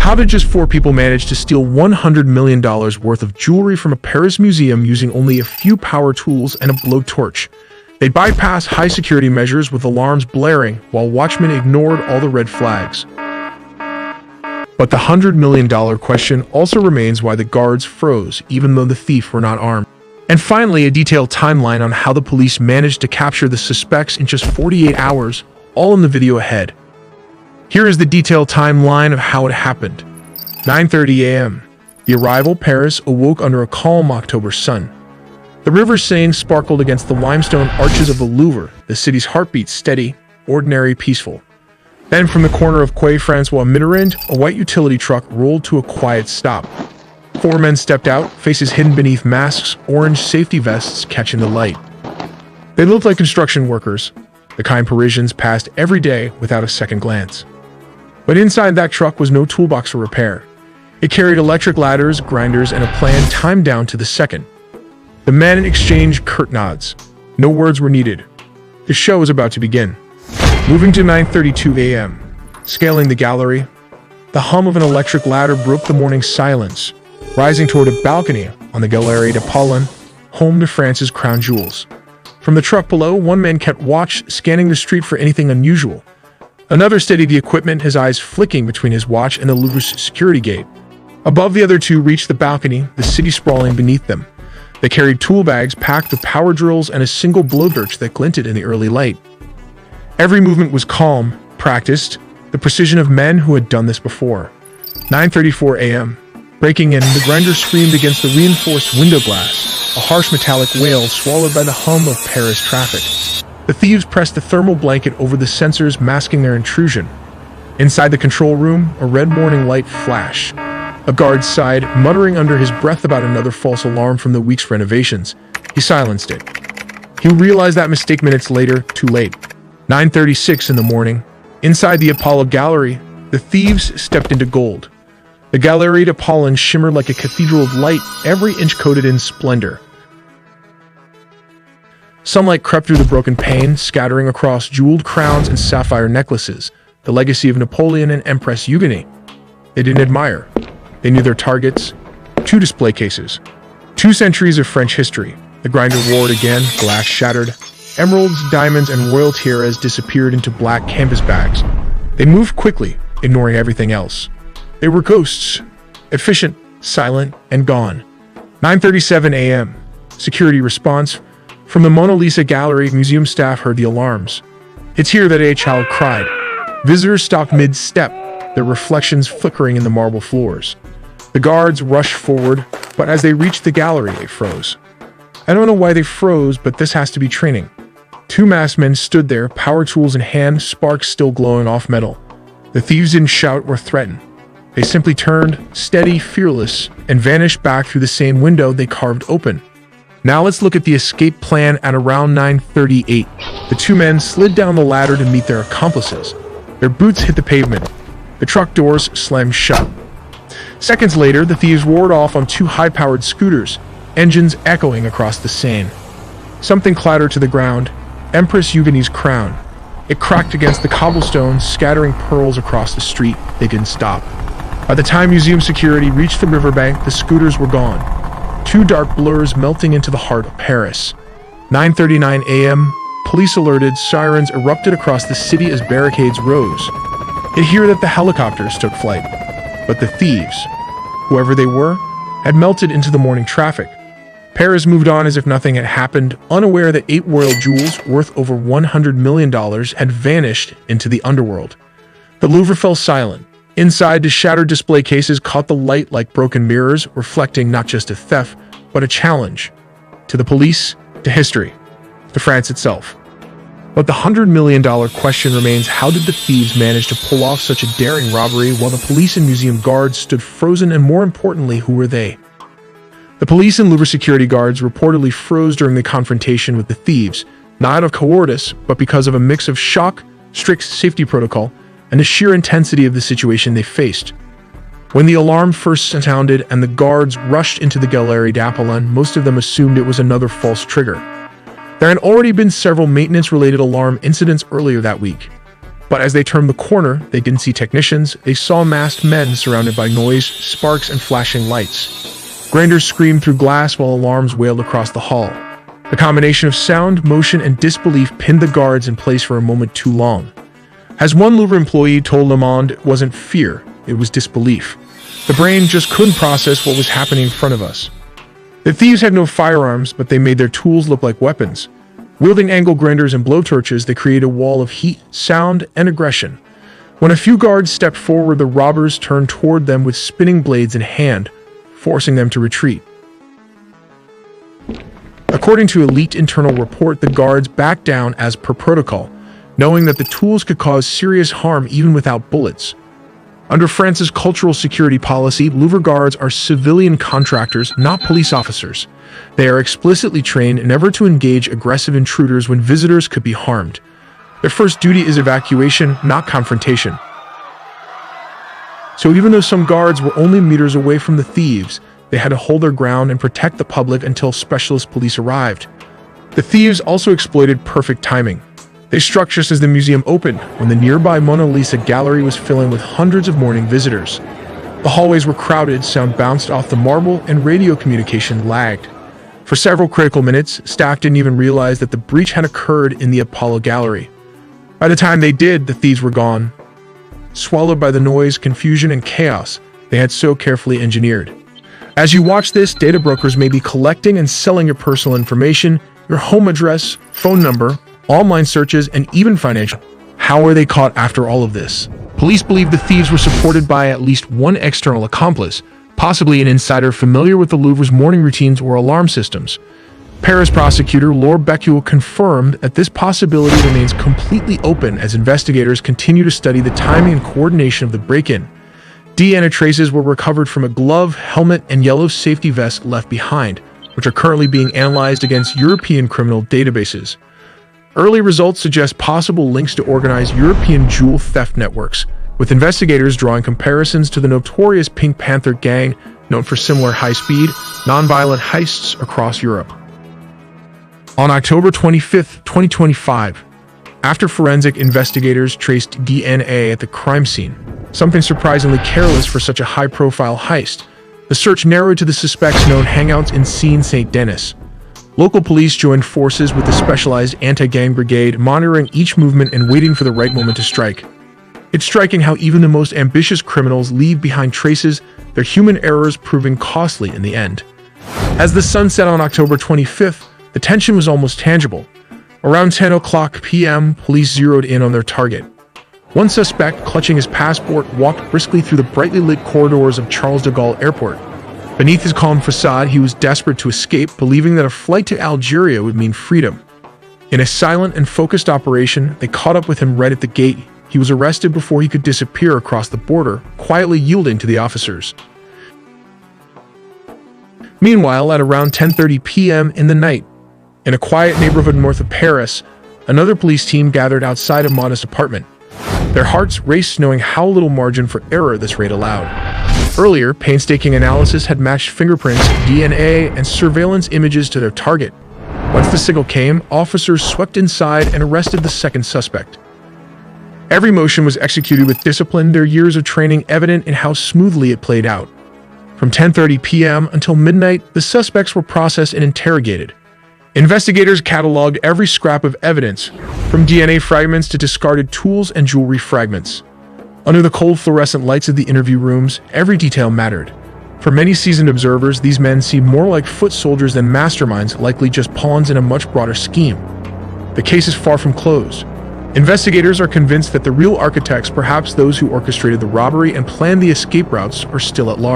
How did just 4 people manage to steal $100 million worth of jewelry from a Paris museum using only a few power tools and a blowtorch? They bypassed high security measures with alarms blaring while watchmen ignored all the red flags. But the $100 million question also remains why the guards froze, even though the thief were not armed. And finally, a detailed timeline on how the police managed to capture the suspects in just 48 hours, all in the video ahead. Here is the detailed timeline of how it happened. 9:30 a.m. The arrival. Paris awoke under a calm October sun. The River Seine sparkled against the limestone arches of the Louvre, the city's heartbeat steady, ordinary, peaceful. Then from the corner of Quai François Mitterrand, a white utility truck rolled to a quiet stop. 4 men stepped out, faces hidden beneath masks, orange safety vests catching the light. They looked like construction workers, the kind Parisians passed every day without a second glance. But inside that truck was no toolbox for repair. It carried electric ladders, grinders, and a plan timed down to the second. The men exchanged curt nods. No words were needed. The show was about to begin. Moving to 9:32 a.m. Scaling the gallery, the hum of an electric ladder broke the morning silence, rising toward a balcony on the Galerie d'Apollon, home to France's crown jewels. From the truck below, one man kept watch, scanning the street for anything unusual. Another steadied the equipment, his eyes flicking between his watch and the Louvre's security gate. Above, the other 2 reached the balcony, the city sprawling beneath them. They carried tool bags packed with power drills and a single blowtorch that glinted in the early light. Every movement was calm, practiced, the precision of men who had done this before. 9:34 a.m. Breaking in, the grinder screamed against the reinforced window glass, a harsh metallic wail swallowed by the hum of Paris traffic. The thieves pressed a thermal blanket over the sensors, masking their intrusion. Inside the control room, a red warning light flashed. A guard sighed, muttering under his breath about another false alarm from the week's renovations. He silenced it. He realized that mistake minutes later, too late. 9:36 in the morning. Inside the Apollo Gallery, the thieves stepped into gold. The Galerie d'Apollon shimmered like a cathedral of light, every inch coated in splendor. Sunlight crept through the broken pane, scattering across jeweled crowns and sapphire necklaces, the legacy of Napoleon and Empress Eugenie. They didn't admire. They knew their targets. 2 display cases. 2 centuries of French history. The grinder roared again, glass shattered. Emeralds, diamonds, and royal tiaras disappeared into black canvas bags. They moved quickly, ignoring everything else. They were ghosts, efficient, silent, and gone. 9:37 a.m. Security response. From the Mona Lisa Gallery, museum staff heard the alarms. "It's here," that a child cried. Visitors stopped mid-step, their reflections flickering in the marble floors. The guards rushed forward, but as they reached the gallery, they froze. I don't know why they froze, but this has to be training. 2 masked men stood there, power tools in hand, sparks still glowing off metal. The thieves didn't shout or threaten. They simply turned, steady, fearless, and vanished back through the same window they carved open. Now let's look at the escape plan. At around 9:38, the 2 men slid down the ladder to meet their accomplices. Their boots hit the pavement. The truck doors slammed shut. Seconds later, the thieves roared off on 2 high-powered scooters, engines echoing across the Seine. Something clattered to the ground. Empress Eugenie's crown. It cracked against the cobblestones, scattering pearls across the street. They didn't stop. By the time museum security reached the riverbank, the scooters were gone. 2 dark blurs melting into the heart of Paris. 9:39 a.m. Police alerted, sirens erupted across the city as barricades rose. They hear that the helicopters took flight. But the thieves, whoever they were, had melted into the morning traffic. Paris moved on as if nothing had happened, unaware that 8 royal jewels worth over $100 million had vanished into the underworld. The Louvre fell silent. Inside, the shattered display cases caught the light like broken mirrors, reflecting not just a theft, but a challenge. To the police, to history, to France itself. But the $100 million question remains: how did the thieves manage to pull off such a daring robbery while the police and museum guards stood frozen, and more importantly, who were they? The police and Louvre security guards reportedly froze during the confrontation with the thieves, not out of cowardice, but because of a mix of shock, strict safety protocol, and the sheer intensity of the situation they faced. When the alarm first sounded and the guards rushed into the Galerie d'Apollon, most of them assumed it was another false trigger. There had already been several maintenance-related alarm incidents earlier that week. But as they turned the corner, they didn't see technicians. They saw masked men surrounded by noise, sparks, and flashing lights. Grinders screamed through glass while alarms wailed across the hall. The combination of sound, motion, and disbelief pinned the guards in place for a moment too long. As one Louvre employee told Le Monde, it wasn't fear, it was disbelief. The brain just couldn't process what was happening in front of us. The thieves had no firearms, but they made their tools look like weapons. Wielding angle grinders and blowtorches, they created a wall of heat, sound, and aggression. When a few guards stepped forward, the robbers turned toward them with spinning blades in hand, forcing them to retreat. According to a leaked internal report, the guards backed down as per protocol, knowing that the tools could cause serious harm even without bullets. Under France's cultural security policy, Louvre guards are civilian contractors, not police officers. They are explicitly trained never to engage aggressive intruders when visitors could be harmed. Their first duty is evacuation, not confrontation. So even though some guards were only meters away from the thieves, they had to hold their ground and protect the public until specialist police arrived. The thieves also exploited perfect timing. They struck just as the museum opened, when the nearby Mona Lisa gallery was filling with hundreds of morning visitors. The hallways were crowded, sound bounced off the marble, and radio communication lagged. For several critical minutes, staff didn't even realize that the breach had occurred in the Apollo gallery. By the time they did, the thieves were gone, swallowed by the noise, confusion, and chaos they had so carefully engineered. As you watch this, data brokers may be collecting and selling your personal information, your home address, phone number, online searches, and even financial. How were they caught after all of this? Police believe the thieves were supported by at least one external accomplice, possibly an insider familiar with the Louvre's morning routines or alarm systems. Paris prosecutor Laure Becquille confirmed that this possibility remains completely open as investigators continue to study the timing and coordination of the break-in. DNA traces were recovered from a glove, helmet, and yellow safety vest left behind, which are currently being analyzed against European criminal databases. Early results suggest possible links to organized European jewel theft networks, with investigators drawing comparisons to the notorious Pink Panther gang, known for similar high-speed, non-violent heists across Europe. On October 25, 2025, after forensic investigators traced DNA at the crime scene, something surprisingly careless for such a high-profile heist, the search narrowed to the suspect's known hangouts in Seine Saint-Denis. Local police joined forces with the specialized anti-gang brigade, monitoring each movement and waiting for the right moment to strike. It's striking how even the most ambitious criminals leave behind traces, their human errors proving costly in the end. As the sun set on October 25th, the tension was almost tangible. Around 10:00 p.m., police zeroed in on their target. One suspect, clutching his passport, walked briskly through the brightly lit corridors of Charles de Gaulle Airport. Beneath his calm facade, he was desperate to escape, believing that a flight to Algeria would mean freedom. In a silent and focused operation, they caught up with him right at the gate. He was arrested before he could disappear across the border, quietly yielding to the officers. Meanwhile, at around 10:30 p.m. in the night, in a quiet neighborhood north of Paris, another police team gathered outside a modest apartment. Their hearts raced, knowing how little margin for error this raid allowed. Earlier, painstaking analysis had matched fingerprints, DNA, and surveillance images to their target. Once the signal came, officers swept inside and arrested the second suspect. Every motion was executed with discipline, their years of training evident in how smoothly it played out. From 10:30 p.m. until midnight, the suspects were processed and interrogated. Investigators cataloged every scrap of evidence, from DNA fragments to discarded tools and jewelry fragments. Under the cold fluorescent lights of the interview rooms, every detail mattered. For many seasoned observers, these men seemed more like foot soldiers than masterminds, likely just pawns in a much broader scheme. The case is far from closed. Investigators are convinced that the real architects, perhaps those who orchestrated the robbery and planned the escape routes, are still at large.